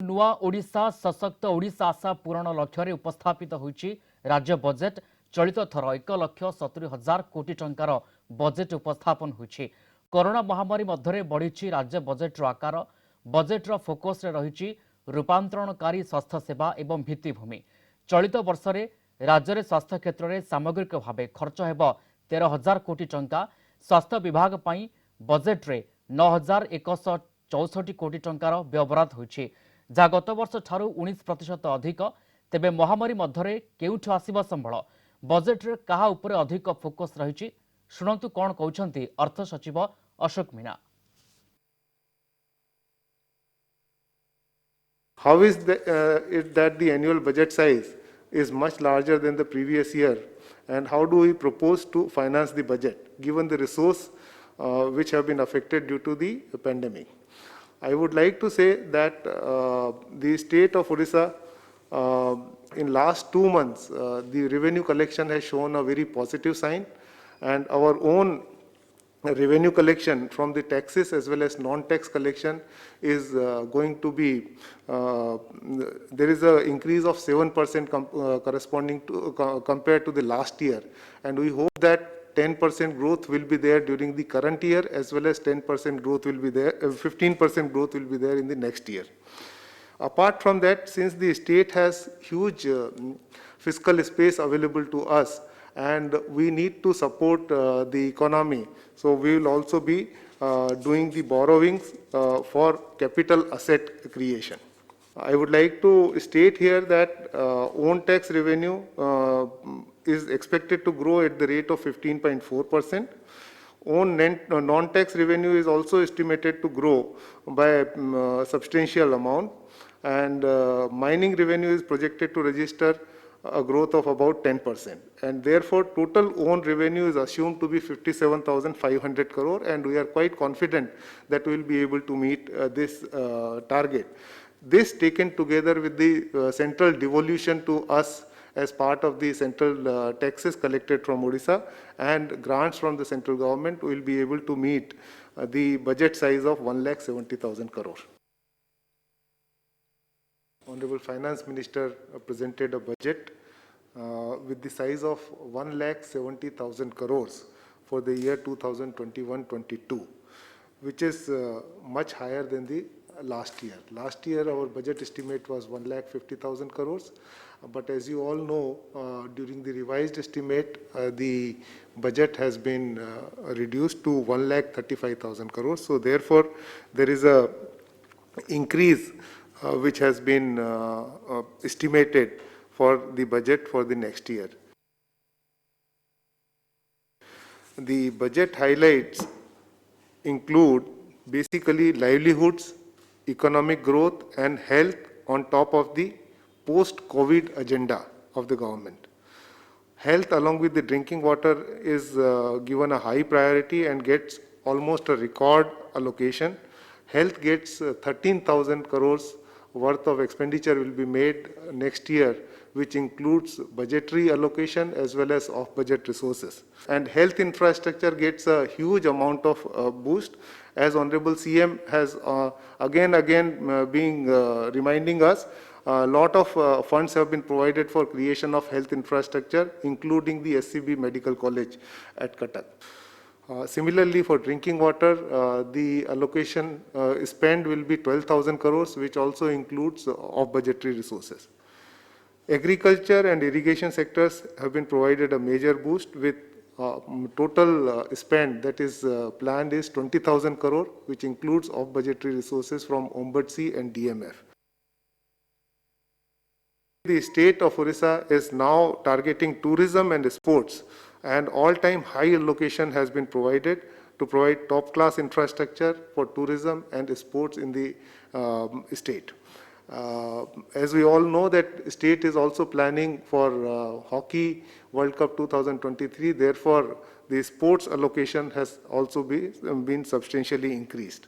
नुआ ओडिशा सशक्त ओडिशा आशा पूरण लक्ष्य उपस्थापित होइछि राज्य बजेट। चलित थर 1,70,000 कोटी टंकार बजेट उपस्थापन होइछि। कोरोना महामारी मध्य बढ़ी राज्य बजेट्र आकार। बजेट्र फोकस रही रूपांतरणकारी स्वास्थ्य सेवा एवं भित्तिभूमि। चलित वर्ष में राज्य में स्वास्थ्य क्षेत्र में सामग्रिक भाव खर्च होब 13,000 कोटी टंका। स्वास्थ्य विभाग पई बजेट्रे 9,164 कोटी टंकार व्यवहार होइछि, जहाँ गत वर्ष ठारू 19% अधिक। तेबे महामारी मध्य केउठु आसिब संबळ? बजेट्रे कहा उपरे अधिक फोकस रही? शुणंतु कौन कहउछंती अर्थ सचिव Ashok Meena. How is it that the annual budget size is much larger than the previous year, and how do we propose to finance the budget given the resource which have been affected due to the pandemic? I would like to say that the state of Odisha in last 2 months the revenue collection has shown a very positive sign, and our own revenue collection from the taxes as well as non-tax collection is going to be there is an increase of 7% corresponding to compared to the last year, and we hope that 10% growth will be there during the current year, as well as 10% growth will be there, 15% growth will be there in the next year. Apart from that, since the state has huge fiscal space available to us, and we need to support the economy, so we will also be doing the borrowings for capital asset creation. I would like to state here that own tax revenue is expected to grow at the rate of 15.4%. Own non-tax revenue is also estimated to grow by a substantial amount, and mining revenue is projected to register a growth of about 10%, and therefore total own revenue is assumed to be 57,500 crore, and we are quite confident that we will be able to meet this target. This, taken together with the central devolution to us as part of the central taxes collected from Odisha and grants from the central government, we will be able to meet the budget size of 1,70,000 crore. Honorable Finance Minister presented a budget with the size of 1,70,000 crores for the year 2021-22, which is much higher than the last year. Last year our budget estimate was 1,50,000 crores, but as you all know, during the revised estimate, the budget has been reduced to 1,35,000 crores. So therefore, there is a increase which has been estimated for the budget for the next year. The budget highlights include basically livelihoods, economic growth and health on top of the post-COVID agenda of the government. Health along with the drinking water is given a high priority and gets almost a record allocation. Health gets 13,000 crores worth of expenditure will be made next year, which includes budgetary allocation as well as off-budget resources. And health infrastructure gets a huge amount of boost, as Honorable CM has again been reminding us. A lot of funds have been provided for creation of health infrastructure, including the SCB Medical College at Cuttack. Similarly, for drinking water, the allocation spend will be 12,000 crores, which also includes off-budgetary resources. Agriculture and irrigation sectors have been provided a major boost with total spend that is planned is 20,000 crore, which includes off-budgetary resources from Ombudsman and DMF. The state of Odisha is now targeting tourism and sports, and all-time high allocation has been provided to provide top-class infrastructure for tourism and sports in the state. As we all know that state is also planning for Hockey World Cup 2023, therefore the sports allocation has also been substantially increased.